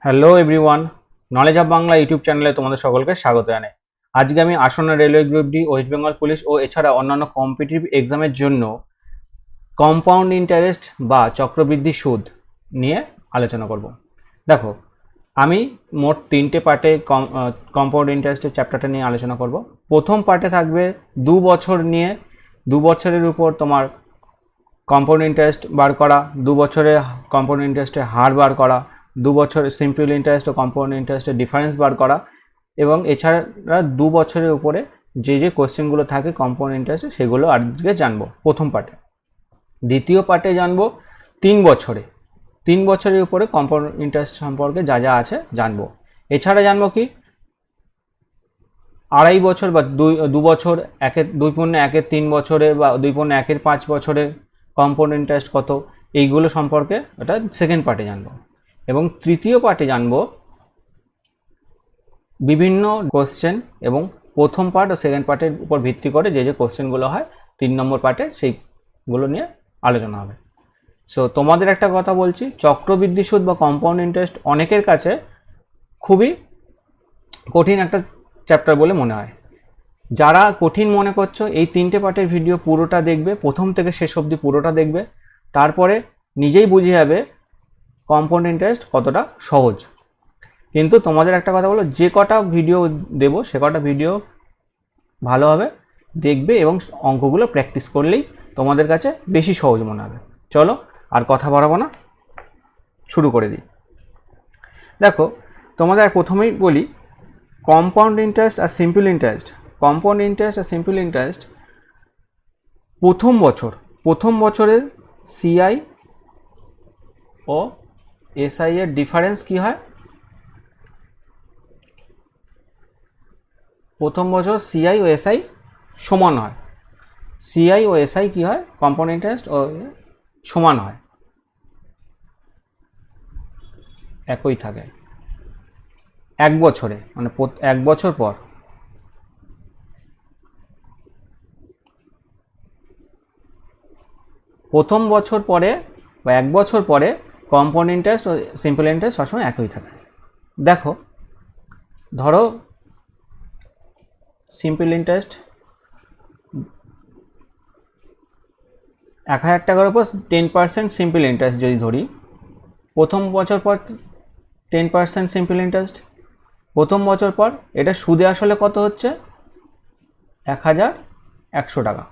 Hello everyone, knowledge of Bangla YouTube চ্যানেলে তোমাদের সকলকে স্বাগত জানাই। আজকে আমি আসন্ন railway group D, West Bengal police ও এছাড়া অন্যান্য কম্পিটিটিভ এক্সামের জন্য কম্পাউন্ড ইন্টারেস্ট বা চক্রবৃদ্ধি সুদ নিয়ে আলোচনা করব। দেখো, আমি মোট 3টে পার্টে কম্পাউন্ড ইন্টারেস্টের চ্যাপ্টারটা নিয়ে আলোচনা করব। প্রথম পার্টে থাকবে 2 বছর নিয়ে, 2 বছরের উপর তোমার কম্পাউন্ড ইন্টারেস্ট বার করা, 2 বছরে কম্পাউন্ড ইন্টারেস্টের হার বার করা, 2 বছর সিম্পল ইন্টারেস্ট ও কম্পাউন্ড ইন্টারেস্টের ডিফারেন্স বার করা, এবং এছাড়া 2 বছরের উপরে যে যে কোশ্চেনগুলো থাকে কম্পাউন্ড ইন্টারেস্টে সেগুলো আজকে জানবো প্রথম পার্টে। দ্বিতীয় পার্টে জানবো 3 বছরে, 3 বছরের উপরে কম্পাউন্ড ইন্টারেস্ট সম্পর্কে যা যা আছে জানবো। এছাড়া জানবো কি 2.5 বছর বা 2 বছর, 2.1/3 বছরে বা 2.1/5 বছরে কম্পাউন্ড ইন্টারেস্ট কত, এইগুলো সম্পর্কে ওটা সেকেন্ড পার্টে জানবো। এবং তৃতীয় পার্টে জানবো বিভিন্ন কোশ্চেন, এবং প্রথম পার্ট ও সেকেন্ড পার্টের উপর ভিত্তি করে যে যে কোশ্চেনগুলো হয় 3 নম্বর পার্টে সেইগুলো নিয়ে আলোচনা হবে। সো তোমাদের একটা কথা বলছি, চক্রবৃদ্ধি সুদ বা কম্পাউন্ড ইন্টারেস্ট অনেকের কাছে খুবই কঠিন একটা চ্যাপ্টার বলে মনে হয়। যারা কঠিন মনে করছো এই 3টে পার্টের ভিডিও পুরোটা দেখবে, প্রথম থেকে শেষ অবধি পুরোটা দেখবে, তারপরে নিজেই বুঝে যাবে কম্পাউন্ড ইন্টারেস্ট কতটা সহজ। কিন্তু তোমাদের একটা কথা বলো, যে কটা ভিডিও দেবো সে কটা ভিডিও ভালোভাবে দেখবে এবং অঙ্কগুলো প্র্যাকটিস করলেই তোমাদের কাছে বেশি সহজ মনে হবে। চলো আর কথা বাড়াবো না, শুরু করে দিই। দেখো, তোমাদের প্রথমেই বলি কম্পাউন্ড ইন্টারেস্ট আর সিম্পল ইন্টারেস্ট। কম্পাউন্ড ইন্টারেস্ট আর সিম্পল ইন্টারেস্ট প্রথম বছরের সিআই ও এসআই এর ডিফারেন্স কি হয়? প্রথম বছর সিআই ও এসআই সমান হয়। সিআই ও এসআই কি হয়? কম্পাউন্ড ইন্টারেস্ট ও সমান হয়, একই থাকে 1 বছরে, মানে 1 বছর পর। প্রথম বছর পরে বা 1 বছর পরে কম্পাউন্ড ইন্টারেস্ট ও সিম্পল ইন্টারেস্ট সবসময় একই থাকে। দেখো, ধরো সিম্পল ইন্টারেস্ট 1000 টাকার উপর 10% সিম্পল ইন্টারেস্ট যদি ধরি, প্রথম বছর পর 10% সিম্পল ইন্টারেস্ট, প্রথম বছর পর এটা সুদে আসলে কত হচ্ছে? 1100 টাকা।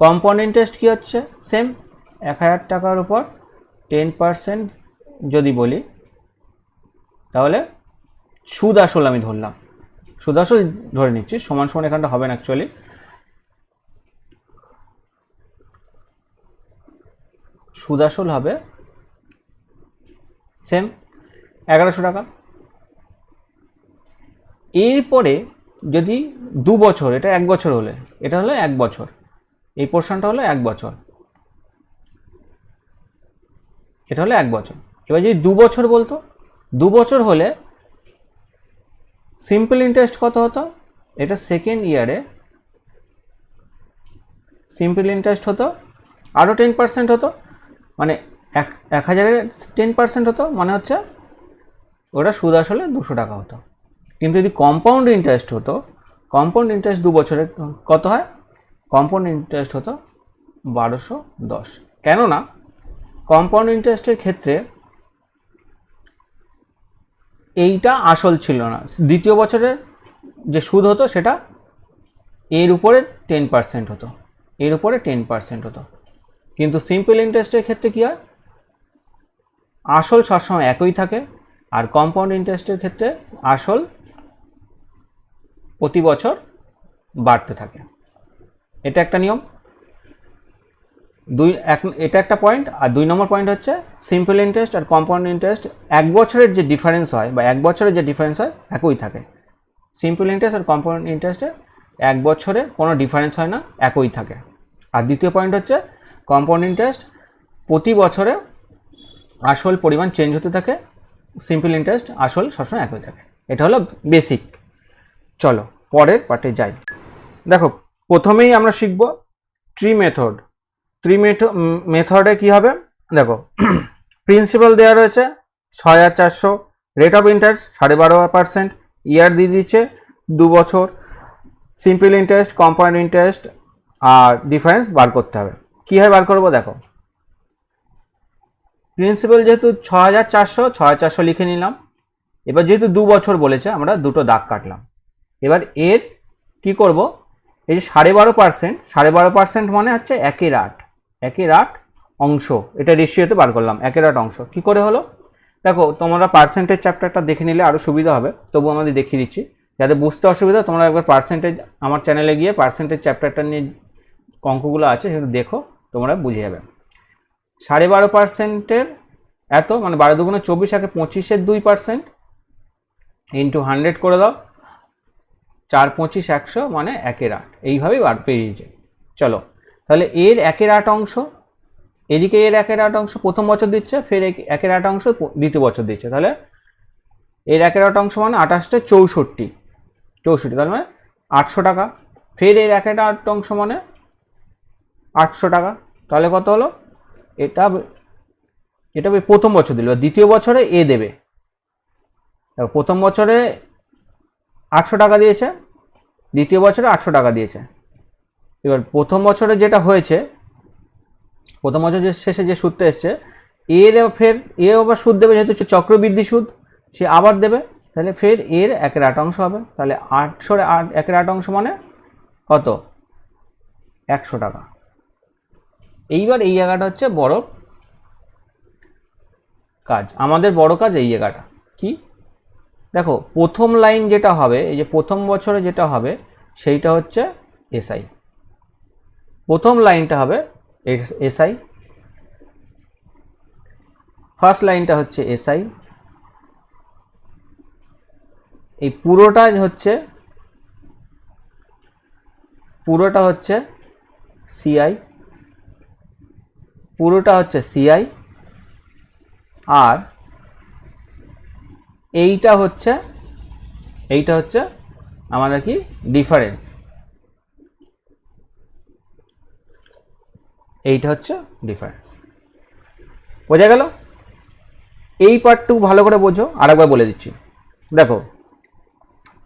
কম্পাউন্ড ইন্টারেস্ট কি হচ্ছে? সেম 1000 টাকার উপর 10% যদি বলি, তাহলে সুদ আসল আমি ধরলাম, সুদ আসল ধরে নিচ্ছি, সমান সমান এখানটা হবে না অ্যাকচুয়ালি। সুদ আসল হবে সেম 1100 টাকা। এরপরে যদি 2 বছর, এটা 1 বছর হলে, এটা হলো 1 বছর, এই পোর্শনটা হলো 1 বছর, এটা হলো 1 বছর। এবার যদি 2 বছর বলতো, 2 বছর হলে সিম্পল ইন্টারেস্ট কত হতো? এটা সেকেন্ড ইয়ারে সিম্পল ইন্টারেস্ট হতো আরও 10% হতো, মানে 1000-এর 10% হতো, মানে হচ্ছে ওটা সুদ আসলে 200 টাকা হতো। কিন্তু যদি কম্পাউন্ড ইন্টারেস্ট হতো, কম্পাউন্ড ইন্টারেস্ট 2 বছরে কত হয়? কম্পাউন্ড ইন্টারেস্ট হতো 1210। কেননা কম্পাউন্ড ইন্টারেস্টের ক্ষেত্রে এইটা আসল ছিল না, দ্বিতীয় বছরের যে সুদ হতো সেটা এর উপরে 10% হতো, এর উপরে 10% হতো। কিন্তু সিম্পল ইন্টারেস্টের ক্ষেত্রে কী হয়? আসল সবসময় একই থাকে, আর কম্পাউন্ড ইন্টারেস্টের ক্ষেত্রে আসল প্রতি বছর বাড়তে থাকে। এটা একটা নিয়ম, এটা একটা পয়েন্ট। আর 2 নম্বর পয়েন্ট হচ্ছে সিম্পল ইন্টারেস্ট আর কম্পাউন্ড ইন্টারেস্ট 1 বছরের যে ডিফারেন্স হয় বা 1 বছরের যে ডিফারেন্স হয় একই থাকে। সিম্পল ইন্টারেস্ট আর কম্পাউন্ড ইন্টারেস্টে 1 বছরে কোনো ডিফারেন্স হয় না, একই থাকে। আর দ্বিতীয় পয়েন্ট হচ্ছে কম্পাউন্ড ইন্টারেস্ট প্রতি বছরে আসল পরিমাণ চেঞ্জ হতে থাকে, সিম্পল ইন্টারেস্ট আসল সবসময় একই থাকে। এটা হলো বেসিক। চলো পরের পার্টে যাই। দেখো, প্রথমেই আমরা শিখব ট্রি মেথড। ট্রি মেথডে কি হবে? দেখো, প্রিন্সিপাল দেওয়া রয়েছে, 6,400, রেট অফ ইন্টারেস্ট 12.5%, ইয়ার দিয়ে দিচ্ছে 2 বছর, সিম্পল ইন্টারেস্ট, কম্পাউন্ড ইন্টারেস্ট আর ডিফারেন্স বার করতে হবে। কীভাবে বার করবো দেখো, প্রিন্সিপাল যেহেতু 6,400 লিখে নিলাম, এবার যেহেতু 2 বছর বলেছে আমরা দুটো দাগ কাটলাম। এবার এর কি করব, এই যে 12.5% মানে হচ্ছে 1/8 অংশ, এটা রেশিওতে বার করলাম 1/8 অংশ। কি করে হলো দেখো, তোমরা পার্সেন্টেজ চ্যাপ্টারটা দেখে নিলে আরও সুবিধা হবে, তবু আমাদের দেখিয়ে দিচ্ছি যাতে বুঝতে অসুবিধা। তোমরা একবার পার্সেন্টেজ আমার চ্যানেলে গিয়ে পার্সেন্টেজ চ্যাপ্টারটা নিয়ে অঙ্কগুলো আছে সেগুলো দেখো, তোমরা বুঝে যাবে। 12.5%-এর এত মানে 12 দুগুণে 24, একে 25-এর 2% ইন্টু 100 করে দাও, 4 25 100 মানে 1/8, এইভাবেই বার পেরিয়েছে। চলো তাহলে এর 1/8 অংশ, এদিকে এর 1/8 অংশ প্রথম বছর দিচ্ছে, ফের 1/8 অংশ দ্বিতীয় বছর দিচ্ছে, তাহলে এর 1/8 অংশ মানে 28 64, তাহলে মানে 800 টাকা। ফের এর 1/8 অংশ মানে 800 টাকা, তাহলে কত হলো, এটা প্রথম বছর দিল। দ্বিতীয় বছরে এ দেবে, প্রথম বছরে 800 টাকা দিয়েছে, দ্বিতীয় বছরে 800 টাকা দিয়েছে। এবার প্রথম বছরে যেটা হয়েছে, প্রথম বছরের শেষে যে সুদটা এসছে, এর ফের এ আবার সুদ দেবে, যেহেতু চক্রবৃদ্ধি সুদ সে আবার দেবে, তাহলে ফের এর 1/8 অংশ হবে। তাহলে 800-এর 1/8 অংশ মানে কত, 100 টাকা। এইবার এই জায়গাটা হচ্ছে বড় কাজ, আমাদের বড় কাজ এই জায়গাটা কি দেখো, প্রথম লাইন যেটা হবে, এই যে প্রথম বছরে যেটা হবে সেইটা হচ্ছে এসআই, প্রথম লাইনটা হবে এসআই, ফার্স্ট লাইনটা হচ্ছে এসআই, এই পুরোটা হচ্ছে সিআই, পুরোটা হচ্ছে সিআই, আর এইটা হচ্ছে আমাদের কি ডিফারেন্স, এইটা হচ্ছে ডিফারেন্স। বোঝা গেল? এই পার্টটুকু ভালো করে বোঝো, আরেকবার বলে দিচ্ছি। দেখো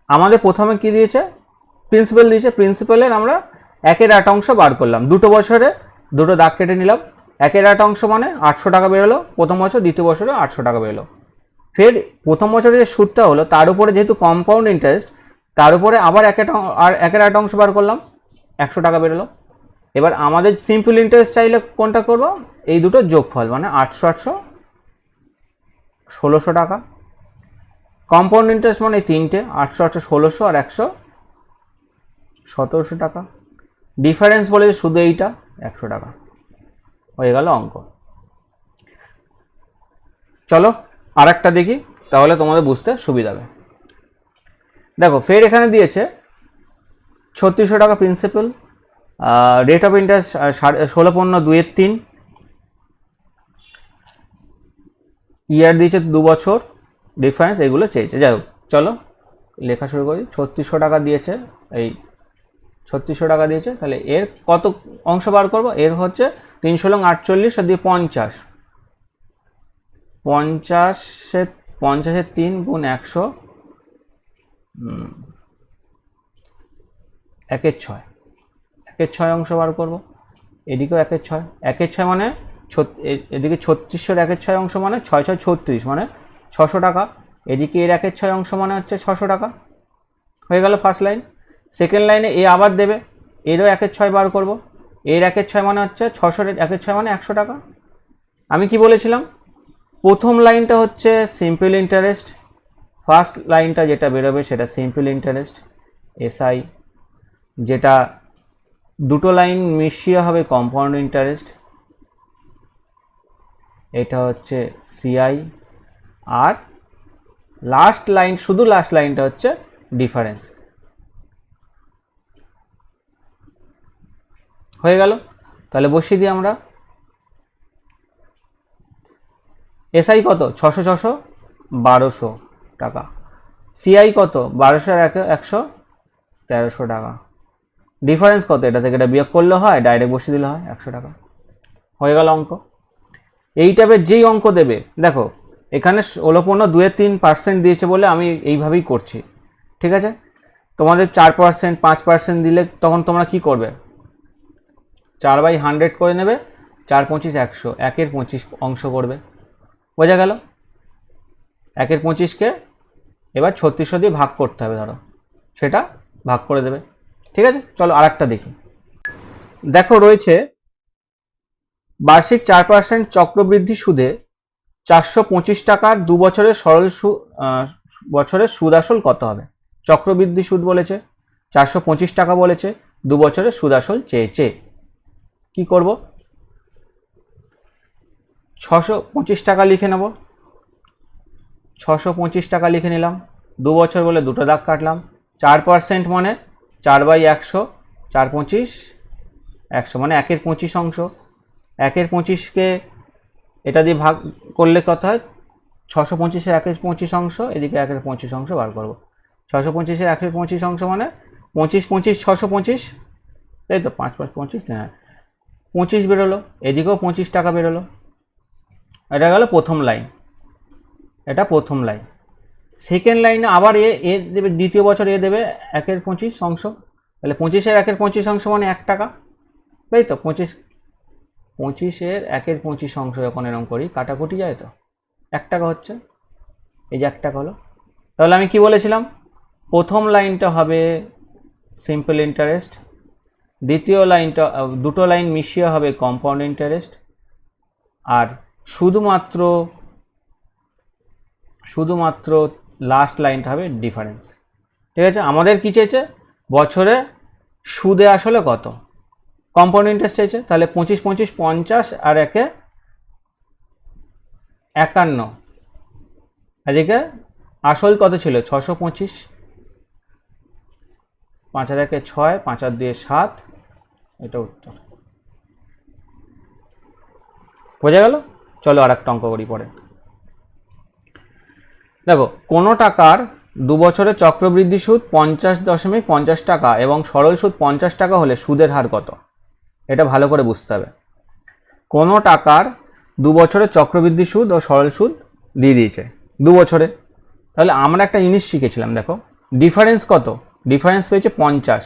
আমাদের প্রথমে কি দিয়েছে, প্রিন্সিপাল দিয়েছে, প্রিন্সিপালের আমরা 1/8 অংশ বার করলাম, দুটো বছরে দুটো দাগ কেটে নিলাম, 1/8 অংশ মানে 800 টাকা বেরোলো প্রথম বছর, দ্বিতীয় বছরে 800 টাকা বেরোলো। ফের প্রথম বছরে যে সুদটা হলো তার উপরে যেহেতু কম্পাউন্ড ইন্টারেস্ট, তার উপরে আবার 1/8 অংশ বার করলাম, 100 টাকা বেরোলো। এবার আমাদের সিম্পল ইন্টারেস্ট চাইলে কোনটা করব, এই দুটো যোগফল মানে 800 1600 টাকা। কম্পাউন্ড ইন্টারেস্ট মানে এই তিনটে 800 1600 আর 100 1700 টাকা। ডিফারেন্স বলে শুধু এইটা 100 টাকা, হয়ে গেল অঙ্ক। চলো আর একটা দেখি, তাহলে তোমাদের বুঝতে সুবিধা হবে। দেখো ফের এখানে দিয়েছে 3600 টাকা প্রিন্সিপাল, রেট অফ ইন্টারেস্ট 16.2/3, ইয়ার দিয়েছে 2 বছর, ডিফারেন্স এগুলো চেয়েছে। যাই হোক চলো লেখা শুরু করি। 3600 টাকা দিয়েছে, এই 3600 টাকা দিয়েছে, তাহলে এর কত অংশ বার করবো, এর হচ্ছে 3 × 48 আর দিয়ে 50, 50-এর 3 গুণ 100, 1/6, 1/6 অংশ বার করবো। এদিকেও 1/6, 1/6 মানে এদিকে 3600-এর 1/6 অংশ মানে 6 6 36 মানে 600 টাকা, এদিকে এর 1/6 অংশ মানে হচ্ছে 600 টাকা। হয়ে গেল ফার্স্ট লাইন। সেকেন্ড লাইনে এ আবার দেবে, এরও 1/6 বার করব, এর 1/6 মানে হচ্ছে 600-এর 1/6 মানে 100 টাকা। আমি কি বলেছিলাম, প্রথম লাইনটা হচ্ছে সিম্পল ইন্টারেস্ট, ফার্স্ট লাইনটা যেটা বেরোবে সেটা সিম্পল ইন্টারেস্ট এসআই, যেটা দুটো লাইন মিশিয়ে হবে কম্পাউন্ড ইন্টারেস্ট, এটা হচ্ছে সিআই, আর লাস্ট লাইন শুধু লাস্ট লাইনটা হচ্ছে ডিফারেন্স। হয়ে গেল, তাহলে বসিয়ে দিই আমরা। এসআই কত, 600 600 1200 টাকা, সিআই কত 1200 আর 100 1300 টাকা, ডিফারেন্স কত, এটা থেকে এটা বিয়োগ করলে হয়, ডাইরেক্ট বসিয়ে দিলে হয় 100 টাকা। হয়ে গেল অঙ্ক। এই টাইপের যেই অঙ্ক দেবে, দেখো এখানে 16.23% দিয়েছে বলে আমি এইভাবেই করছি, ঠিক আছে। তোমাদের 4%, 5% দিলে তখন তোমরা কি করবে, 4/100 করে নেবে, 4 25 100, 1/25 অংশ করবে, বোঝা গেল। 1/25কে এবার 3600 দিয়ে ভাগ করতে হবে, ধরো সেটা ভাগ করে দেবে, ঠিক আছে। চলো আরেকটা দেখি। দেখো রয়েছে বার্ষিক 4% চক্রবৃদ্ধি সুদে 425 টাকার 2 বছরের বছরের সুদ আসল কত হবে। চক্রবৃদ্ধি সুদ বলেছে, 425 টাকা বলেছে, 2 বছরের সুদ আসল চেয়েছে। কি করব, 625 টাকা লিখে নেব, 625 টাকা লিখে নিলাম। 2 বছর বলে দুটো দাগ কাটলাম। 4% মানে 4/100, 4 25 100 মানে 1/25 অংশ। 1/25কে এটা দিয়ে ভাগ করলে কত হয়, 625-এর 1/25 অংশ, এদিকে 1/25 অংশ বার করব। 625-এর 1/25 অংশ মানে 25 25 625, তাই তো, 5 5 25, হ্যাঁ 25 বেরোলো, এদিকেও 25 টাকা বেরোলো। এটা গেল প্রথম লাইন, এটা প্রথম লাইন। সেকেন্ড লাইনে আবার এ দেবে, দ্বিতীয় বছর এ দেবে 1/25 অংশ, তাহলে 25-এর 1/25 অংশ মানে 1 টাকা, তাই তো। 25-এর 1/25 অংশ যখন এরকম করি কাটাকুটি যায় তো 1 টাকা হচ্ছে, এই যে 1 টাকা হলো। তাহলে আমি কি বলেছিলাম, প্রথম লাইনটা হবে সিম্পল ইন্টারেস্ট, দ্বিতীয় লাইনটা, দুটো লাইন মিশিয়ে হবে কম্পাউন্ড ইন্টারেস্ট, আর শুধুমাত্র লাস্ট লাইনটা হবে ডিফারেন্স, ঠিক আছে। আমাদের কি চেয়েছে, বছরে সুদে আসলে কত, কম্পাউন্ড ইন্টারেস্ট চেয়েছে, তাহলে 25 25 50 আর 1 51, এদিকে আসল কত ছিল 625, 5 আর 1 6, 5 আর 2 7, এটা উত্তর, বোঝা গেল। চলো আর একটা অঙ্ক করি পরে। দেখো, কোনো টাকার 2 বছরের চক্রবৃদ্ধি সুদ 50.50 টাকা এবং সরল সুদ 50 টাকা হলে সুদের হার কত। এটা ভালো করে বুঝতে হবে। কোনো টাকার 2 বছরের চক্রবৃদ্ধি সুদ ও সরল সুদ দিয়ে দিয়েছে 2 বছরে, তাহলে আমরা একটা জিনিস শিখেছিলাম, দেখো ডিফারেন্স কত, ডিফারেন্স পেয়েছে 50,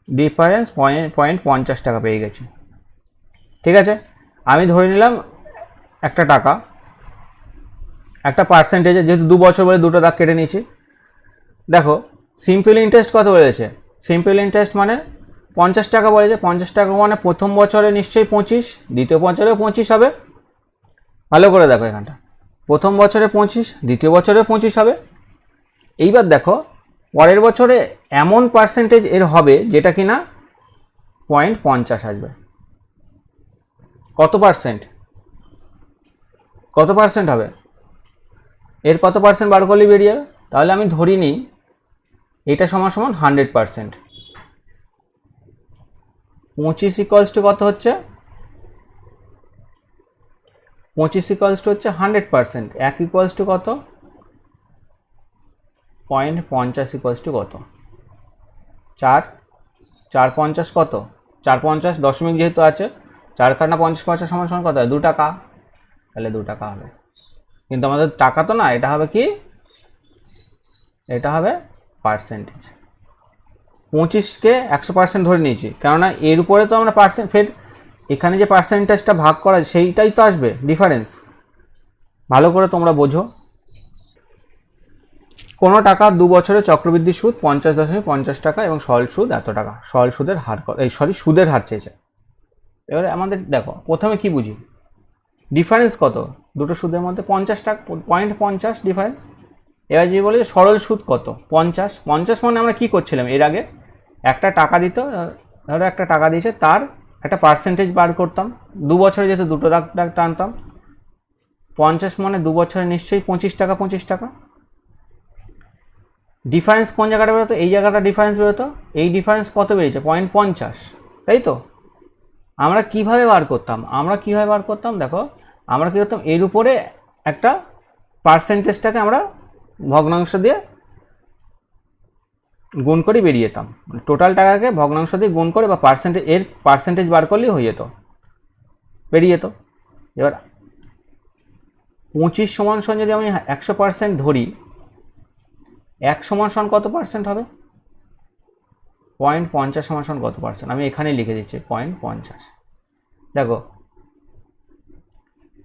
ডিফারেন্স 0.50 টাকা পেয়ে গেছে, ঠিক আছে। আমি ধরে নিলাম একটা টাকা, একটা পার্সেন্টেজে, যেহেতু 2 বছর বলে দুটো দাগ কেটে নিয়েছি। দেখো সিম্পল ইন্টারেস্ট কত বলেছে, সিম্পল ইন্টারেস্ট মানে 50 টাকা বলেছে, 50 টাকা মানে প্রথম বছরে নিশ্চয়ই 25, দ্বিতীয় বছরেও 25 হবে। ভালো করে দেখো এখানটা, প্রথম বছরে 25, দ্বিতীয় বছরে 25 হবে। এইবার দেখো পরের বছরে এমন পার্সেন্টেজ এর হবে যেটা কিনা 0.50 আসবে। কত পার্সেন্ট, কত পার্সেন্ট হবে, এর কত পার্সেন্ট বার করলে বেরিয়ে যাবে। তাহলে আমি ধরি নিই এটা সমান সমান 100%। 25 ইকুয়ালস টু কত হচ্ছে, 25 ইকুয়ালস টু হচ্ছে 100%, 1 ইকুয়ালস টু কত, 0.50 ইকুয়ালস টু কত, 4 4 50 কত, 4 50 দশমিক যেহেতু আছে, 4 কাটা 50 50 সমান সমান কত হয়, 2 টাকা, তাহলে 2 টাকা হবে। কিন্তু আমাদের টাকা তো না, এটা হবে কি, এটা হবে পার্সেন্টেজ। 25কে 100% ধরে নিয়েছি, কেননা এর উপরে তো আমরা পার্সেন্ট, ফের এখানে যে পার্সেন্টেজটা ভাগ করা সেইটাই তো আসবে ডিফারেন্স। ভালো করে তোমরা বোঝো। কোনো টাকা 2 বছরের চক্রবৃদ্ধি সুদ 50.50 টাকা এবং সরল সুদ এত টাকা, সরল সুদের হার, এই সুদের হার চেয়েছে। এবারে আমাদের দেখো প্রথমে কি বুঝি, ডিফারেন্স কত দুটো সুদের মধ্যে, 50 টাকা, 0.50 ডিফারেন্স। এবার যদি বলি সরল সুদ কত, 50, 50 মানে আমরা কি করছিলাম এর আগে, একটা টাকা দিত, ধরো একটা টাকা দিয়েছে, তার একটা পার্সেন্টেজ বার করতাম, 2 বছরে যেহেতু দুটো দাগ টানতাম, 50 মানে 2 বছরে নিশ্চয়ই 25 টাকা 25 টাকা। ডিফারেন্স কোন জায়গাটা বেরোতো, এই জায়গাটা ডিফারেন্স বেরোতো, এই ডিফারেন্স কত বেরিয়েছে 0.50, তাই তো। আমরা কিভাবে বার করতাম, দেখো আমরা কী করতাম, এর উপরে একটা পার্সেন্টেজটাকে আমরা ভগ্নাংশ দিয়ে গুণ করে বেরিয়ে যেতাম, মানে টোটাল টাকাকে ভগ্নাংশ দিয়ে গুণ করে বা পার্সেন্টেজ বার করলেই হয়ে যেত, বেরিয়ে যেত। এবার 25 সমান সমান যদি আমি 100% ধরি, 1 সমান সমান কত পার্সেন্ট হবে? 0.50 সমান সমান কত পার্সেন্ট? আমি এখানে লিখে দিচ্ছি 0.50। দেখো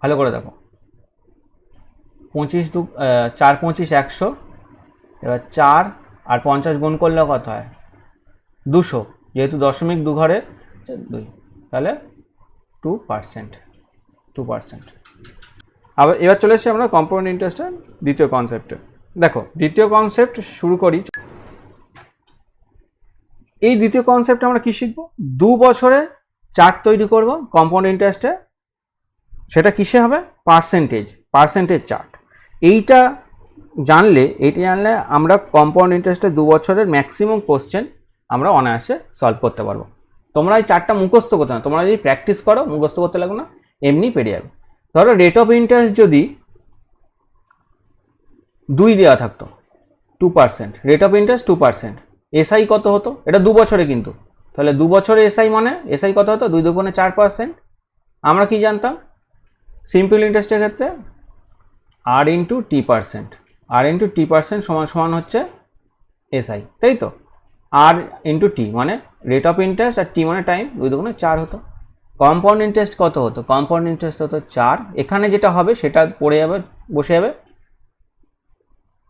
ভালো করে দেখো, 4 25 100, এবার 4 আর 50 গুণ করলে কত হয়? 200, যেহেতু দশমিক 2 ঘরে 2, তাহলে 2%। আবার এবার চলে এসেছি আমরা কম্পাউন্ড ইন্টারেস্টের দ্বিতীয় কনসেপ্টে। দেখো দ্বিতীয় কনসেপ্ট শুরু করি। এই দ্বিতীয় কনসেপ্টে আমরা কি শিখবো? 2 বছরে চার্ট তৈরি করব কম্পাউন্ড ইন্টারেস্টে। সেটা কিসে হবে? Percentage chart. এইটা জানলে আমরা কম্পাউন্ড ইন্টারেস্টে 2 বছরের ম্যাক্সিমাম কোশ্চেন আমরা অনায়াসে সলভ করতে পারবো। তোমরা এই চার্টটা মুখস্থ করতে না, তোমরা যদি প্র্যাকটিস করো মুখস্থ করতে লাগবে না, এমনি পেরিয়ে যাবে। ধরো রেট অফ ইন্টারেস্ট যদি 2 দেওয়া থাকতো, 2%, রেট অফ ইন্টারেস্ট 2%, এসআই কত হতো? এটা 2 বছরে কিন্তু, তাহলে 2 বছরে এসআই মানে এসআই কত হতো? 2 দুগুণে 4%। আমরা কি জানতাম সিম্পল ইন্টারেস্টের ক্ষেত্রে? আর ইন্টু টি% সমান সমান হচ্ছে এসআই, তাই তো? আর ইন্টু টি মানে রেট অফ ইন্টারেস্ট, আর টি মানে টাইম, 2 দুগুণে 4 হতো। কম্পাউন্ড ইন্টারেস্ট কত হতো? কম্পাউন্ড ইন্টারেস্ট হতো 4। এখানে যেটা হবে সেটা পড়ে যাবে, বসে যাবে,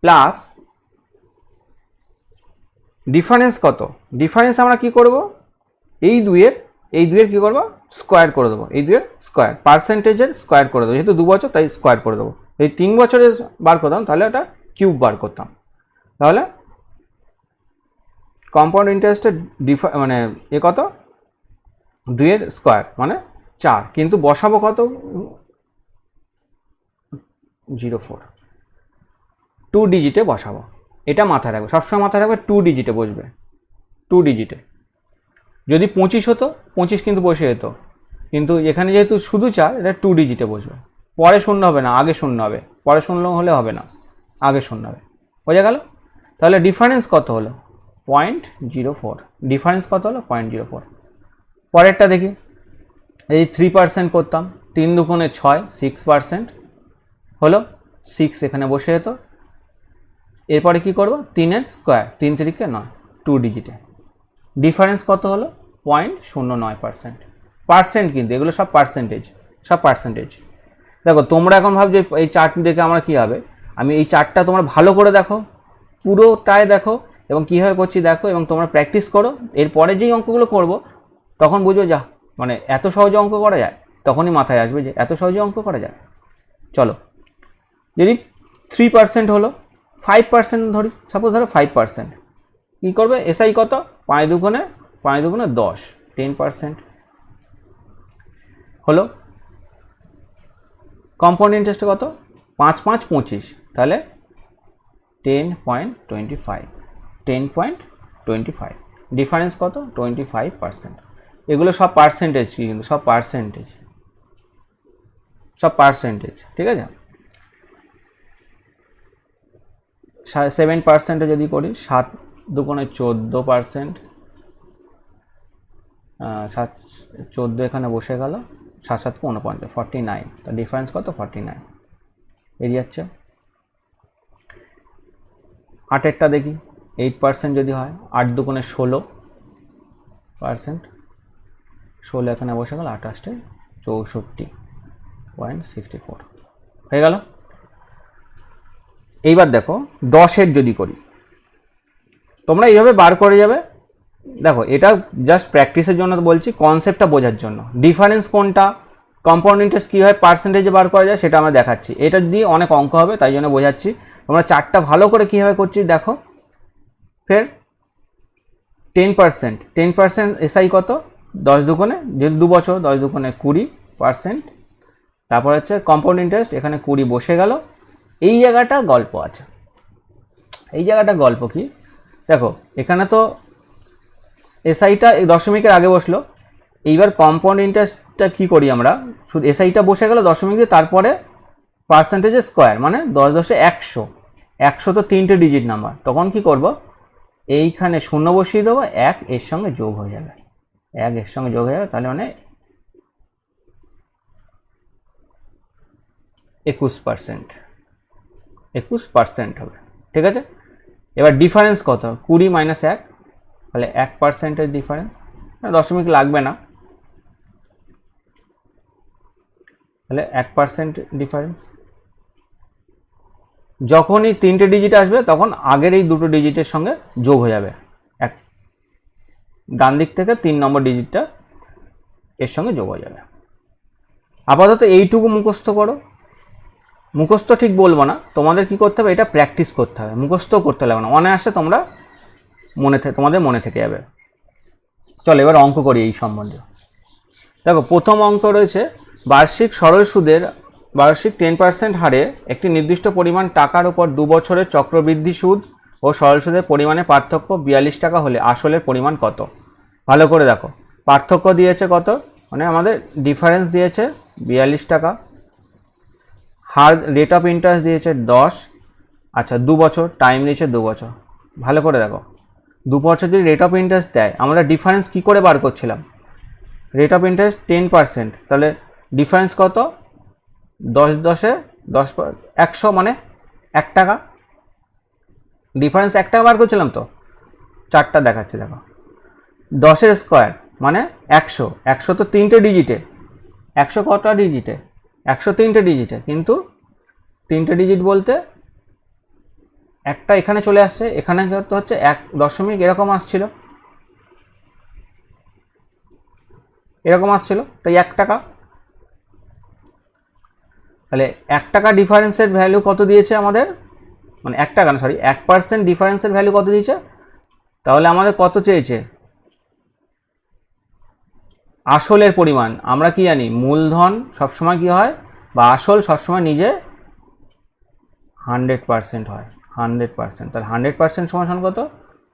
প্লাস ডিফারেন্স কত? ডিফারেন্স আমরা কি করব? এই দুইয়ের কি করব? স্কোয়ার করে দেবো। এই দুইয়ের স্কোয়ার, পার্সেন্টেজের স্কোয়ার করে দেবো, যেহেতু 2 বছর তাই স্কোয়ার করে দেবো। এই 3 বছরে বার করতাম তাহলে ওটা কিউব বার করতাম। তাহলে কম্পাউন্ড ইন্টারেস্টের মানে কত? 2 স্কোয়ার মানে 4, কিন্তু বসাবো কত? 0.4, 2 ডিজিটে বসাবো। এটা মাথায় রাখবে, সবসময় মাথায় রাখবে 2 ডিজিটে বসবে, 2 ডিজিটে। যদি 25 হতো, 25 কিন্তু বসে যেত, কিন্তু এখানে যেহেতু শুধু 4, এটা 2 ডিজিটে বসবে। পরে শূন্য হবে না, আগে শূন্য হবে। পরে শূন্য হলে হবে না, আগে শূন্য হবে। বোঝা গেল? তাহলে ডিফারেন্স কত হলো? 0.04। ডিফারেন্স কত হলো? 0.04। পরেরটা দেখি, এই 3% করতাম, 3 দুগুণে 6, 6% হলো, 6 এখানে বসে যেত। এরপরে কি করব? 3 স্কোয়ার, 3 3 9, 2 ডিজিটে। ডিফারেন্স কত হলো? 0.09%। পার্সেন্ট কিন্তু, এগুলো সব পার্সেন্টেজ। দেখো তোমরা এখন ভাবছো এই চার্ট দেখে আমরা কি হবে, আমি এই চার্টটা তোমরা ভালো করে দেখো, পুরোটাই দেখো এবং কীভাবে করছি দেখো, এবং তোমরা প্র্যাকটিস করো। এরপরে যেই অঙ্কগুলো করব তখন বুঝবে যা মানে এত সহজে অঙ্ক করা যায়, তখনই মাথায় আসবে যে এত সহজে অঙ্ক করা যায়। চলো, যদি 3% হলো, 5% ধরি, সাপোজ ধরো 5%, কী করবে? এসআই কত? 5 দুগুণে 10, 10% হলো। কম্পাউন্ড ইন্টারেস্ট কত? 5 5 25, তাহলে 10.25। ডিফারেন্স কত? 25%। এগুলো সব পার্সেন্টেজ, কিন্তু সব পার্সেন্টেজ, ঠিক আছে? 7% যদি করি, 7 দুগুণে 14%, 14 এখানে বসে গেল, 7 7 49, 49। তো ডিফারেন্স কত? 49 বেরিয়ে যাচ্ছে। 8এরটা দেখি, 8% যদি হয়, 8 দুগুণে 16%, 16 এখানে বসে গেল, 28 64.64 হয়ে গেল। এইবার দেখো 10এর যদি করি, তোমরা এইভাবে বার করে যাবে। দেখো এটা জাস্ট প্র্যাকটিসের জন্য বলছি, কনসেপ্টটা বোঝার জন্য। ডিফারেন্স কোনটা, কম্পাউন্ড ইন্টারেস্ট কী হয়, পার্সেন্টেজে বার করা যায়, সেটা আমরা দেখাচ্ছি। এটা দিয়ে অনেক অঙ্ক হবে, তাই জন্য বোঝাচ্ছি। তোমরা চারটা ভালো করে কীভাবে করছি দেখো। ফের 10% এসআই কত? 10 দুগুণে, যেহেতু 2 বছর, 10 দুগুণে 20%। তারপর হচ্ছে কম্পাউন্ড ইন্টারেস্ট, এখানে 20 বসে গেল। এই জায়গাটা গল্প আছে। এই জায়গাটা গল্প কি দেখো, এখানে তো এসআইটা এই দশমিকের আগে বসলো। এইবার কম্পাউন্ড ইন্টারেস্টটা কী করি আমরা, শুধু এসআইটা বসে গেল দশমিক দিয়ে, তারপরে পার্সেন্টেজের স্কোয়ার মানে 10 10 100। 100 তো 3টে ডিজিট নাম্বার, তখন কি করব? এইখানে 0 বসিয়ে দেবো, 1 এর সঙ্গে যোগ হয়ে যাবে, 1 এর সঙ্গে যোগ হয়ে যাবে। তাহলে মানে 21%, 21% হবে, ঠিক আছে। এবার ডিফারেন্স কত, 20 মাইনাস 1, তাহলে 1%-এর ডিফারেন্স, দশমিক লাগবে না, তাহলে 1% ডিফারেন্স। যখনই 3টে ডিজিট আসবে তখন আগের এই দুটো ডিজিটের সঙ্গে যোগ হয়ে যাবে, এক ডান দিক থেকে 3 নম্বর ডিজিটটা এর সঙ্গে যোগ হয়ে যাবে। আপাতত এইটুকু মুখস্থ করো, মুখস্থ ঠিক বলবো না, তোমাদের কি করতে হবে, এটা প্র্যাকটিস করতে হবে, মুখস্থও করতে লাগবে না, অনায়াসে তোমরা তোমাদের মনে থেকে যাবে। চলো এবার অঙ্ক করি এই সম্বন্ধে। দেখো প্রথম অঙ্ক রয়েছে, বার্ষিক সরল সুদের বার্ষিক 10% হারে একটি নির্দিষ্ট পরিমাণ টাকার উপর 2 বছরের চক্রবৃদ্ধি সুদ ও সরল সুদের পরিমাণে পার্থক্য 42 টাকা হলে আসলের পরিমাণ কত। ভালো করে দেখো, পার্থক্য দিয়েছে কত, মানে আমাদের ডিফারেন্স দিয়েছে 42 টাকা, হার রেট অফ ইন্টারেস্ট দিয়েছে 10, আচ্ছা 2 বছর, টাইম দিয়েছে 2 বছর। ভালো করে দেখো, 2 বছর যদি রেট অফ ইন্টারেস্ট দেয়, আমরা ডিফারেন্স কী করে বার করছিলাম, রেট অফ ইন্টারেস্ট 10%, তাহলে ডিফারেন্স কত, 10 100 মানে 1 টাকা, ডিফারেন্স 1 টাকা বার করছিলাম তো, 4টা দেখাচ্ছে দেখো, 10-এর স্কোয়ার মানে 100, 100 তো 3টে ডিজিটে, 100 কটা ডিজিটে, 100 3টে ডিজিটে, কিন্তু 3টে ডিজিট বলতে একটা এখানে চলে আসছে, এখানে তো হচ্ছে 1 দশমিক এরকম আসছিল, তাই 1 টাকা। তাহলে 1 টাকা ডিফারেন্সের ভ্যালু কত দিয়েছে আমাদের, মানে 1 টাকা না সরি 1% ডিফারেন্সের ভ্যালু কত দিয়েছে, তাহলে আমাদের কত চেয়েছে, আসলের পরিমাণ। আমরা কি জানি, মূলধন সবসময় কি হয়, বা আসল সবসময় নিজে 100% হয়, 100%, তাহলে 100% সমান কত,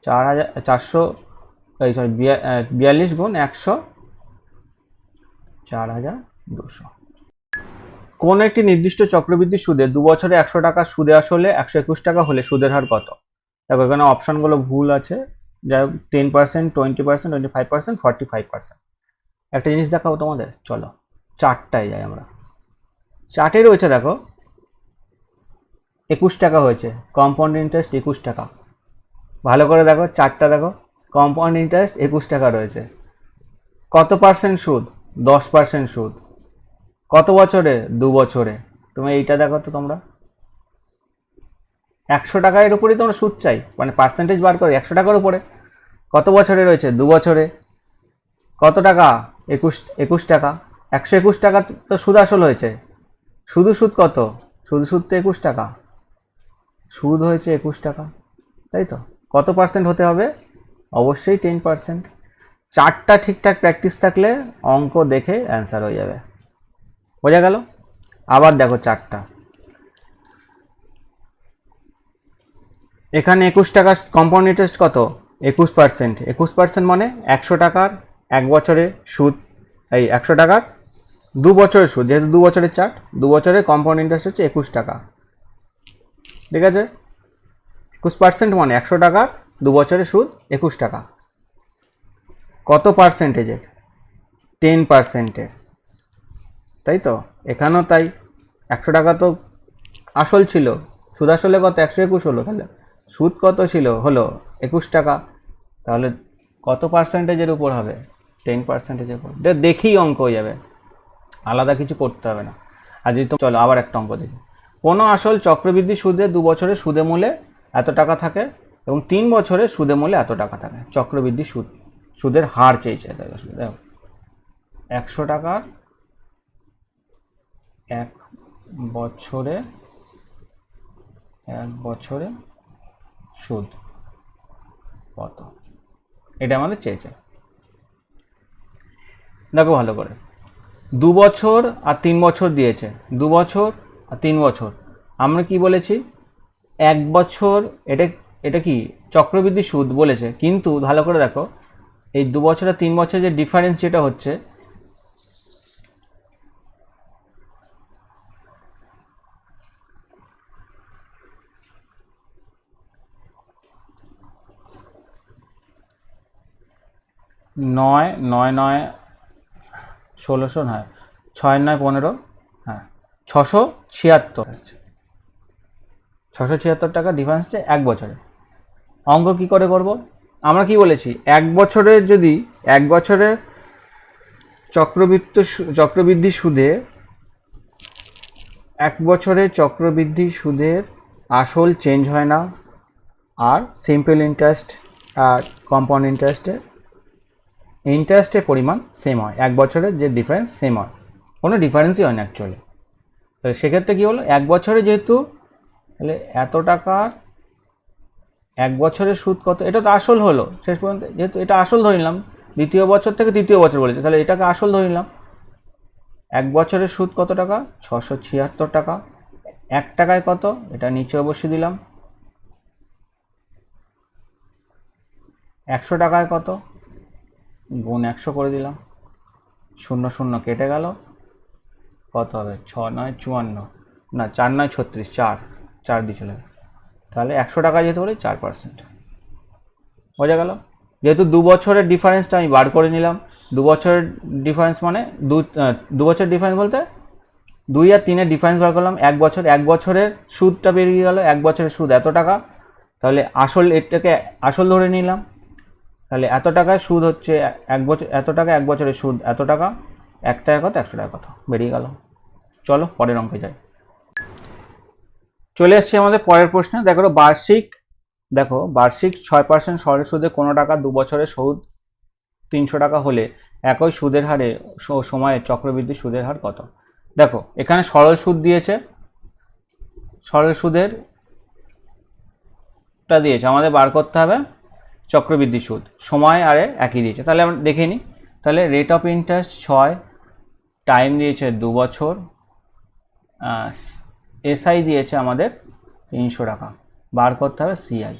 4,400 42 গুণ 100, 4,200। কোন একটি নির্দিষ্ট চক্রবৃদ্ধি সুদে 2 বছরে 100 টাকা সুদে আসলে 121 টাকা হলে সুদের হার কত। দেখো এখানে অপশানগুলো ভুল আছে, যাই হোক 10%, 20%, 25%, 45%। একটা জিনিস দেখাবো তোমাদের, চলো চার্টটায় যাই আমরা। চার্টে রয়েছে দেখো 21 টাকা হয়েছে, কম্পাউন্ড ইন্টারেস্ট 21 টাকা। ভালো করে দেখো চার্টটা দেখো, কম্পাউন্ড ইন্টারেস্ট 21 টাকা রয়েছে, কত পার্সেন্ট সুদ, 10% সুদ, কত বছরে, 2 বছরে। তুমি এইটা দেখো তো, তোমরা 100 টাকার উপরেই তোমরা সুদ চাই, মানে পার্সেন্টেজ বার করে 100 টাকার উপরে, কত বছরে রয়েছে, 2 বছরে, কত টাকা, 21 টাকা, 121 টাকা তো সুদ আসল হয়েছে, শুধু সুদ কত, শুধু সুদ তো 21 টাকা, সুদ হয়েছে 21 টাকা, তাই তো। কত পার্সেন্ট হতে হবে, অবশ্যই 10%। চারটা ঠিকঠাক প্র্যাকটিস থাকলে অঙ্ক দেখে অ্যান্সার হয়ে যাবে, বোঝা গেল। আবার দেখো চারটা, এখানে 21 টাকার কম্পাউন্ড ইন্টারেস্ট কত, 21%, 21% মানে 100 টাকার 1 বছরে সুদ, এই 100 টাকার 2 বছরের সুদ, যেহেতু 2 বছরের চার্ট, 2 বছরের কম্পাউন্ড ইন্টারেস্ট হচ্ছে 21 টাকা, ঠিক আছে। 21% মানে 100 টাকার 2 বছরের সুদ 21 টাকা, কত পার্সেন্টেজের, 10%-এর, তাই তো। এখানেও তাই, 100 টাকা তো আসল ছিল, সুদ আসলে কত, 121 হলো, তাহলে সুদ কত ছিল, হলো 21 টাকা, তাহলে কত পার্সেন্টেজের উপর হবে, 10%-এর উপর। এটা দেখেই অঙ্ক হয়ে যাবে, আলাদা কিছু করতে হবে না। আর যদি তো চলো আবার একটা অঙ্ক দেখি, কোনো আসল চক্রবৃদ্ধি সুদে 2 বছরের সুদে মূলে এত টাকা থাকে এবং 3 বছরের সুদে মূলে এত টাকা থাকে, চক্রবৃদ্ধি সুদের হার চেয়েছে। দেখো 100 টাকার 1 বছরে সুদ কত, এটা আমাদের চেয়েছে। দেখো ভালো করে, 2 বছর আর 3 বছর দিয়েছে, 2 বছর আর 3 বছর। আমরা কি বলেছি, 1 বছর, এটা কি চক্রবৃদ্ধি সুদ বলেছে, কিন্তু ভালো করে দেখো এই 2 বছর আর 3 বছর যে ডিফারেন্স যেটা হচ্ছে, নয় 9 9 1600, হ্যাঁ 6 9 15, হ্যাঁ 676 আসছে, 676 টাকা ডিফারেন্স হচ্ছে 1 বছরে। অঙ্ক কি করে করব? আমরা কি বলেছি, 1 বছরের যদি 1 বছরের চক্রবৃদ্ধি সুদে 1 বছরের চক্রবৃদ্ধি সুদের আসল চেঞ্জ হয় না, আর সিম্পল ইন্টারেস্ট আর কম্পাউন্ড ইন্টারেস্টের পরিমাণ সেম হয়, 1 বছরের যে ডিফারেন্স সেম হয়, কোনো ডিফারেন্সই হয় না অ্যাকচুয়ালি। তাহলে সেক্ষেত্রে কী হলো, 1 বছরে যেহেতু, তাহলে এত টাকার 1 বছরের সুদ কত, এটা তো আসল হলো শেষ পর্যন্ত, যেহেতু এটা আসল ধরে নিলাম, দ্বিতীয় বছর থেকে তৃতীয় বছর বলেছে, তাহলে এটাকে আসল ধরে নিলাম। 1 বছরের সুদ কত টাকা? 676 টাকা। 1 টাকায় কত, এটা নিচে অবশ্যই দিলাম। 100 টাকায় কত, গুণ 100 করে দিলাম, 0 0 কেটে গেল, কত হবে, 6 9 54, না 4 9 36, 4 দিয়ে চলে গেল। তাহলে 100 টাকা যেতে বলে 4%, বোঝা গেল। যেহেতু 2 বছরের ডিফারেন্সটা আমি বার করে নিলাম, 2 বছরের ডিফারেন্স মানে 2 বছরের ডিফারেন্স বলতে 2 আর 3-এর ডিফারেন্স বার করলাম, 1 বছরের সুদটা বেরিয়ে গেল, 1 বছরের সুদ এত টাকা, তাহলে আসল এটাকে আসল ধরে নিলাম, তাহলে এত টাকায় সুদ হচ্ছে 1 বছর, এত টাকা 1 বছরের সুদ এত টাকা, 1 টাকা কত, 100 টাকা কত, বেরিয়ে গেল। চলো পরের অঙ্কে যাই। চলে এসছি আমাদের পরের প্রশ্নে। দেখো বার্ষিক 6% সরল সুদে কোনো টাকা 2 বছরের সুদ 300 টাকা হলে একই সুদের হারে সময়ে চক্রবৃদ্ধি সুদের হার কত? দেখো এখানে সরল সুদ দিয়েছে, সরল সুদেরটা দিয়েছে, আমাদের বার করতে হবে চক্রবৃদ্ধি সুদ, সময় আরে একই দিয়েছে। তাহলে আমরা দেখে নিই। তাহলে রেট অফ ইন্টারেস্ট 6, টাইম দিয়েছে 2 বছর, এসআই দিয়েছে আমাদের 300 টাকা, বার করতে হবে সিআই।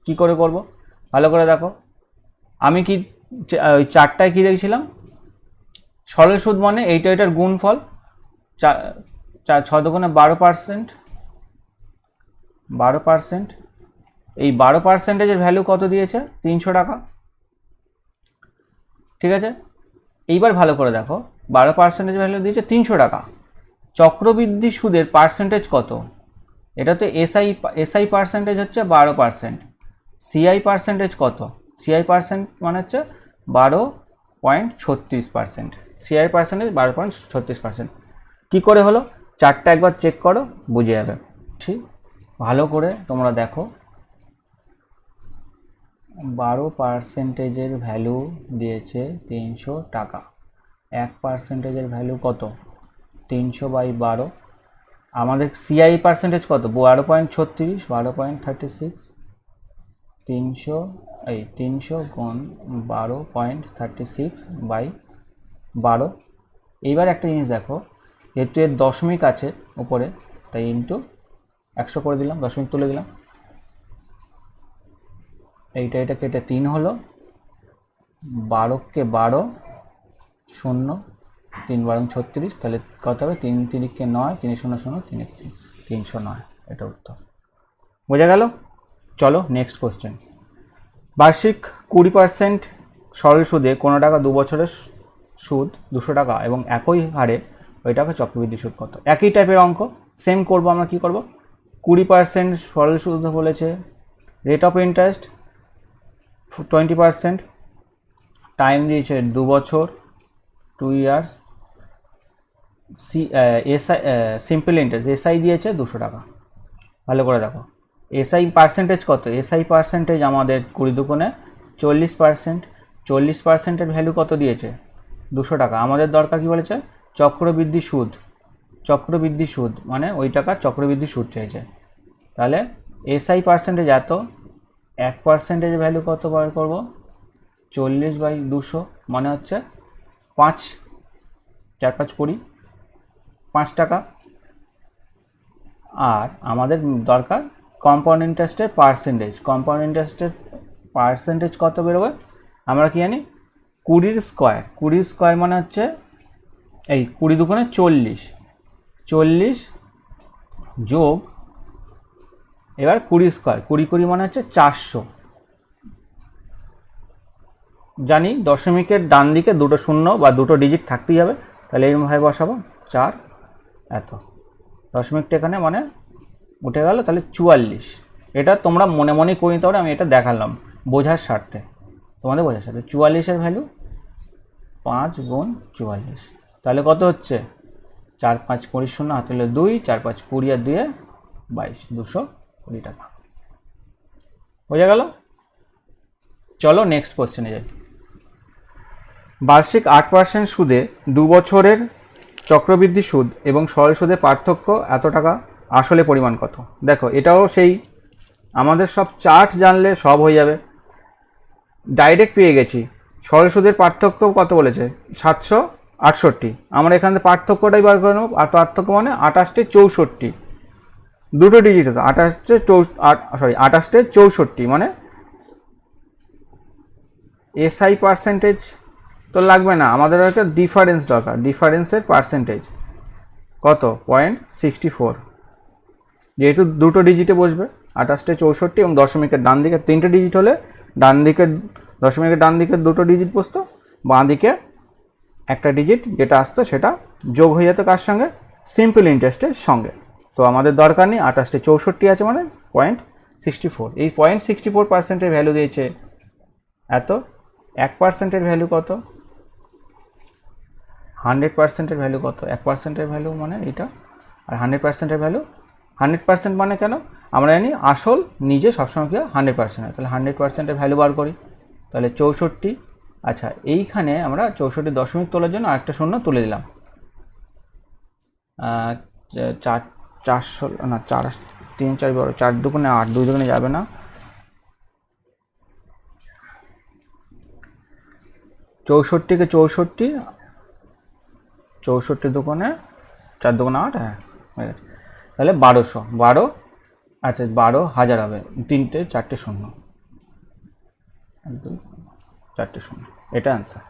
কী করে করব ভালো করে দেখো, আমি কি ওই 4টায় কী দেখছিলাম, সরল সুদ মানে এটার গুণফল, 6 দুগুণে 12%, এই 12%-এর ভ্যালু কত দিয়েছে, 300 টাকা। ঠিক আছে, এইবার ভালো করে দেখো, 12% ভ্যালু দিয়েছে 300 টাকা, চক্রবৃদ্ধি সুদের পার্সেন্টেজ কত? এটা তো এসআই পার্সেন্টেজ হচ্ছে 12%, সিআই পার্সেন্টেজ কত? সিআই পার্সেন্ট মানে হচ্ছে 12.36%, সিআই পার্সেন্টেজ 12.36%। কী করে হলো, 4টা একবার চেক করো, বুঝে যাবে। ঠিক ভালো করে তোমরা দেখো, 12%-এর ভ্যালু দিয়েছে 300 টাকা, 1%-এর ভ্যালু কত, 300/12, আমাদের সিআই পার্সেন্টেজ কত, 12.36, 12.36, 300 গুণ 12.36/12। এইবার একটা জিনিস দেখো, যেহেতু এর দশমিক আছে উপরে, তাই ইন্টু 100 করে দিলাম, দশমিক তুলে দিলাম, এটা কেটে 3 হলো, 12কে 12, 0, 3 12 36, তাহলে কত হবে, 3 3কে 9, 3 0 0, 3 309, এটা উত্তর। বোঝা গেল। চলো নেক্সট কোশ্চেন। বার্ষিক 20% সরল সুদে কোনো টাকা 2 বছরের সুদ 200 টাকা এবং একই হারে ওই টাকা চক্রবৃদ্ধি সুদ কত? একই টাইপের অঙ্ক, সেম করব। আমরা কি করব, 20% সরল সুদ বলেছে, রেট অফ ইন্টারেস্ট 20%, টাইম দিয়েছে 2 বছর 2 years, SI simple interest SI দিয়েছে 200 টাকা। ভালো করে দেখো, এসআই পার্সেন্টেজ কত, এসআই পার্সেন্টেজ আমাদের 20 দুগুণে 40%, 40%-এর ভ্যালু কত দিয়েছে, 200 টাকা। আমাদের দরকার কি বলেছে, চক্রবৃদ্ধি সুদ মানে ওই টাকা চক্রবৃদ্ধি সুদ চাইছে। তাহলে এসআই পার্সেন্টেজ এত, 1%-এর ভ্যালু কত বার করব, 40/200, মানে হচ্ছে 5, 4 5 20, 5 টাকা। আর আমাদের দরকার কম্পাউন্ড ইন্টারেস্টের পার্সেন্টেজ কত বেরোবে, আমরা কি জানি, 20 স্কোয়ার মানে হচ্ছে এই 20 দুগুণে 40 যোগ, এবার 20 স্কোয়ার 20 মানে হচ্ছে 400, জানি দশমিকের ডান দিকে দুটো শূন্য বা দুটো ডিজিট থাকতেই হবে, তাহলে এইভাবে বসাবো 4 এত। দশমিকটা এখানে মানে উঠে গেল, তাহলে 44। এটা তোমরা মনে মনেই করে নিতে পারো, আমি এটা দেখালাম বোঝার স্বার্থে, তোমাদের বোঝার স্বার্থে। 44-এর ভ্যালু 5 গুণ 44, তাহলে কত হচ্ছে 4 5 20 শূন্য হাতে হলো 2, 4 5 20 আর 2 22, 220 টাকা। বোঝা গেল? চলো নেক্সট কোশ্চেনে যাই। বার্ষিক 8% সুদে 2 বছরের চক্রবৃদ্ধি সুদ এবং সরল সুদের পার্থক্য এত টাকা, আসলে পরিমাণ কত? দেখো এটাও সেই আমাদের সব চার্ট জানলে সব হয়ে যাবে, ডাইরেক্ট পেয়ে গেছি। সরল সুদের পার্থক্য কত বলেছে 768, আমরা এখান থেকে পার্থক্যটাই বার করে নেব। আর পার্থক্য মানে 28-64, দুটো ডিজিট হতো, 28-64 মানে এসআই পার্সেন্টেজ তো লাগবে না, আমাদের একটা ডিফারেন্স দরকার, ডিফারেন্সের পার্সেন্টেজ কত 0.64, যেহেতু দুটো ডিজিটে বসবে 28-64 এবং দশমিকের ডান দিকে 3টে ডিজিট হলে ডান দিকের দশমিকের ডান দিকে দুটো ডিজিট বসতো, বাঁ দিকে একটা ডিজিট যেটা আসতো সেটা যোগ হয়ে যেত কার সঙ্গে, সিম্পল ইন্টারেস্টের সঙ্গে। সো আমাদের দরকার নেই, 28-64 আছে মানে 0.64, এই 0.64%-এর ভ্যালু দিয়েছে এত। 1%-এর ভ্যালু কত, 100%-এর ভ্যালু কত, 1%-এর ভ্যালু মানে এটা, আর 100%-এর ভ্যালু, 100% মানে কেন আমরা জানি আসল নিজে সবসময় কি 100% হয়, তাহলে 100%-এর ভ্যালু বার করি, তাহলে 64। আচ্ছা এইখানে আমরা 64 দশমিক তোলার জন্য আরেকটা শূন্য তুলে দিলাম, 400 না 4 3 4 বড়, 4 দুগুণে 8, 2 দুগুণে যাবে না, 64-কে 64 দুগুণে 4 দুগুণে 8, হ্যাঁ হয়ে গেছে, তাহলে 1200, আচ্ছা 12,000 হবে, 3টে 4টে শূন্য, 1 2 4টে শূন্য, এটা অ্যান্সার।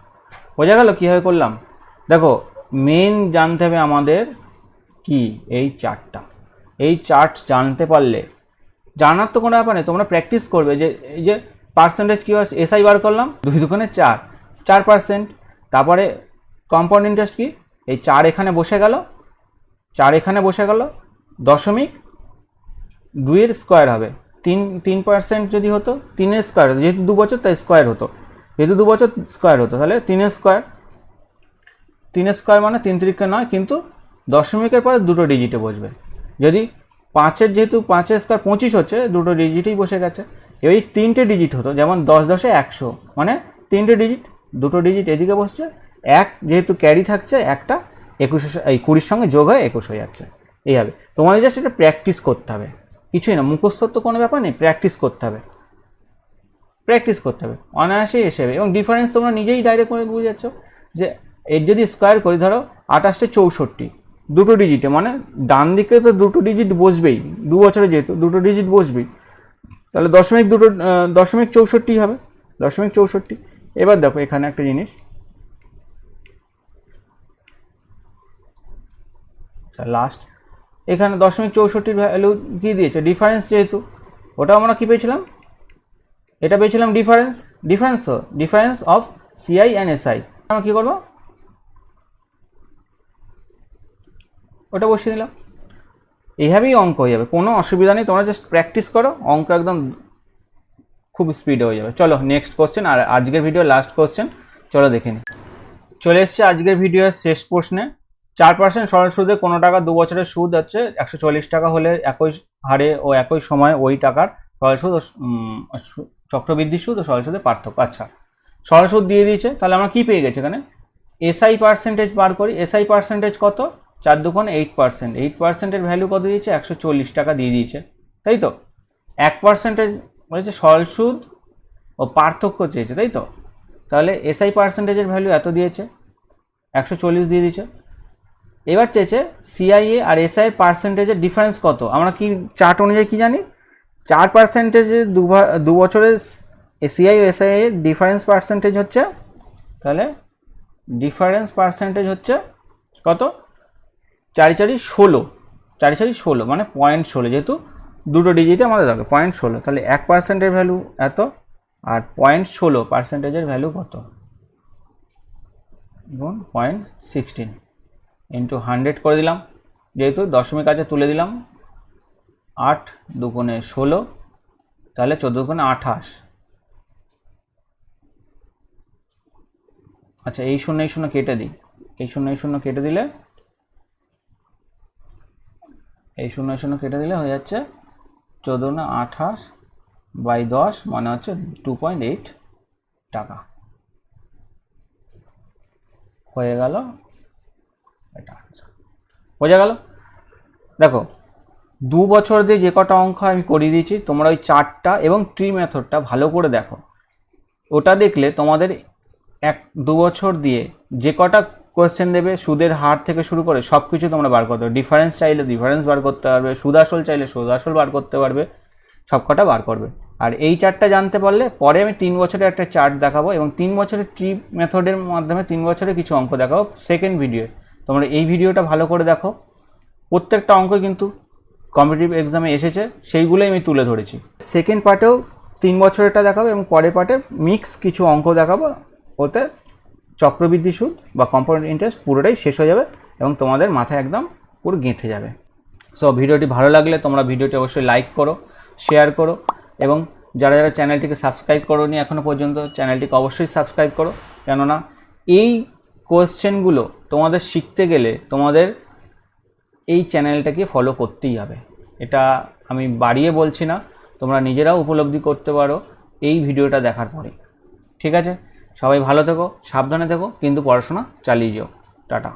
বোঝা গেল কীভাবে করলাম? দেখো মেন জানতে হবে আমাদের কি, এই চার্টটা, এই চার্ট জানতে পারলে, জানার তো কোনো ব্যাপার নেই, তোমরা প্র্যাকটিস করবে যে এই যে পার্সেন্টেজ কী হয়, এসআই বার করলাম 2 দুগুণে 4%, তারপরে কম্পাউন্ড ইন্টারেস্ট কি, এই 4 এখানে বসে গেল, 4 এখানে বসে গেল, দশমিক 2-এর স্কোয়ার হবে, 3% যদি হতো 3-এর স্কোয়ার হতো, যেহেতু 2 বছর তাই স্কোয়ার হতো, যেহেতু 2 বছর স্কোয়ার হতো, তাহলে 3-এর স্কোয়ার, 3-এর স্কোয়ার মানে 3 3 9, কিন্তু দশমিকের পরে দুটো ডিজিটে বসবে, যদি 5-এর যেহেতু 5-এর স্কোয়ার 25 হচ্ছে, দুটো ডিজিটেই বসে গেছে। এবার 3টে ডিজিট হতো, যেমন 10 10-এ 100 মানে 3টে ডিজিট, দুটো ডিজিট এদিকে বসছে, এক যেহেতু ক্যারি থাকছে একটা 20-এর সঙ্গে যোগ হয়ে 21 হয়ে যাচ্ছে, এইভাবে তোমাদের জাস্ট এটা প্র্যাকটিস করতে হবে, কিছুই না, মুখস্থর তো কোনো ব্যাপার নেই, প্র্যাকটিস করতে হবে, অনায়াসেই এসে যাবে। এবং ডিফারেন্স তোমরা নিজেই ডাইরেক্ট করে বুঝে যাচ্ছ যে এর যদি স্কোয়ার করি, ধরো 28-64 দুটো ডিজিটে, মানে ডান দিকে তো দুটো ডিজিট বসবেই, 2 বছরে যেহেতু দুটো ডিজিট বসবেই, তাহলে দশমিক 64 হবে, 64। এবার দেখো এখানে একটা জিনিস, আচ্ছা লাস্ট এখানে 64 ভ্যালু কী দিয়েছে, ডিফারেন্স, যেহেতু ওটা আমরা কী পেয়েছিলাম, এটা পেয়েছিলাম ডিফারেন্স তো, difference of CI and SI, আমরা কী করবো, ওটা বসিয়ে দিলাম, এইভাবেই অঙ্ক হয়ে যাবে, কোনো অসুবিধা নেই, তোমরা জাস্ট প্র্যাকটিস করো, অঙ্ক একদম খুব স্পিডে হয়ে যাবে। চলো নেক্সট কোশ্চেন, আর আজকের ভিডিও লাস্ট কোশ্চেন, চলো দেখে নিই। চলে এসছে আজকের ভিডিওর শেষ প্রশ্নে। 4% সরল সুদে কোনো টাকা 2 বছরের সুদ হচ্ছে 140 টাকা হলে একই হারে ও একই সময় ওই টাকার সরল সুদ ও চক্রবৃদ্ধি সুদ ও সরল সুদের পার্থক্য। আচ্ছা সরল সুদ দিয়ে দিয়েছে, তাহলে আমরা কি পেয়ে গেছি এখানে, এসআই পার্সেন্টেজ বার করি। এসআই পার্সেন্টেজ কত, 4 দুগুণে 8%, 8%-এর ভ্যালু কত দিয়েছে, 140 টাকা দিয়ে দিয়েছে, তাই তো। 1% বলেছে সরল সুদ ও পার্থক্য চেয়েছে, তাই তো, তাহলে এসআই পার্সেন্টেজের ভ্যালু এত দিয়েছে, 140 দিয়ে দিয়েছে। এবার চেয়েছে সিআইএ আর এসআই পার্সেন্টেজের ডিফারেন্স কত, আমরা কি চার্ট অনুযায়ী কি জানি, 4%-এর 2 বছরের সিআই ও এসআই এর ডিফারেন্স পার্সেন্টেজ হচ্ছে, তাহলে ডিফারেন্স পার্সেন্টেজ হচ্ছে কত, 4 4 16, 4 4 16 মানে 0.16, যেহেতু দুটো ডিজিটে আমাদের দরকার 0.16, তাহলে 1%-এর ভ্যালু এত, আর 0.16%-এর ভ্যালু কত, গুণ 0.16 ইন্টু 100 করে দিলাম, যেহেতু দশমিক আছে তুলে দিলাম, 8 দুগুণে 16, তাহলে 14 দুগুণে 28। আচ্ছা এই শূন্য কেটে দিই, এই শূন্য কেটে দিলে, এই শূন্য কেটে দিলে হয়ে যাচ্ছে 14 দুগুণে 28 বাই 10, মানে হচ্ছে 2.8 টাকা হয়ে গেল। এটা বোঝা গেল? দেখো 2 বছর দিয়ে যে কটা অঙ্ক আমি করিয়ে দিয়েছি, তোমরা ওই চার্টটা এবং ট্রি মেথডটা ভালো করে দেখো। ওটা দেখলে তোমাদের 1-2 বছর দিয়ে যে কটা কোয়েশ্চেন দেবে, সুদের হার থেকে শুরু করে সব কিছু তোমরা বার করতে পারবে। ডিফারেন্স চাইলে ডিফারেন্স বার করতে পারবে, সুদ আসল চাইলে সুদ আসল বার করতে পারবে, সব কটা বার করবে। আর এই চার্টটা জানতে পারলে পরে আমি 3 বছরের একটা চার্ট দেখাবো, এবং 3 বছরের ট্রি মেথডের মাধ্যমে 3 বছরের কিছু অঙ্ক দেখাবো সেকেন্ড ভিডিও। তোমরা এই ভিডিওটা ভালো করে দেখো। প্রত্যেকটা অঙ্ক কিন্তু কম্পিটিটিভ এক্সামে এসেছে, সেইগুলোই আমি তুলে ধরেছি। সেকেন্ড পার্টেও 3 বছরেরটা দেখাবো এবং পরের পার্টে মিক্স কিছু অঙ্ক দেখাবো। ওতে চক্রবৃদ্ধি সুদ বা কম্পাউন্ড ইন্টারেস্ট পুরোটাই শেষ হয়ে যাবে এবং তোমাদের মাথায় একদম পুরো গেঁথে যাবে। সো ভিডিওটি ভালো লাগলে তোমরা ভিডিওটি অবশ্যই লাইক করো, শেয়ার করো, এবং যারা যারা চ্যানেলটিকে সাবস্ক্রাইব করোনি এখনও পর্যন্ত, চ্যানেলটিকে অবশ্যই সাবস্ক্রাইব করো। কেননা এই কোয়েশ্চেনগুলো তোমাদের শিখতে গেলে তোমাদের এই চ্যানেলটাকে ফলো করতেই হবে। এটা আমি বাড়িয়ে বলছি না, তোমরা নিজেরাও উপলব্ধি করতে পারো এই ভিডিওটা দেখার পরে। ঠিক আছে, সবাই ভালো থেকো, সাবধানে থেকো, কিন্তু পড়াশোনা চালিয়ে যাও। টাটা।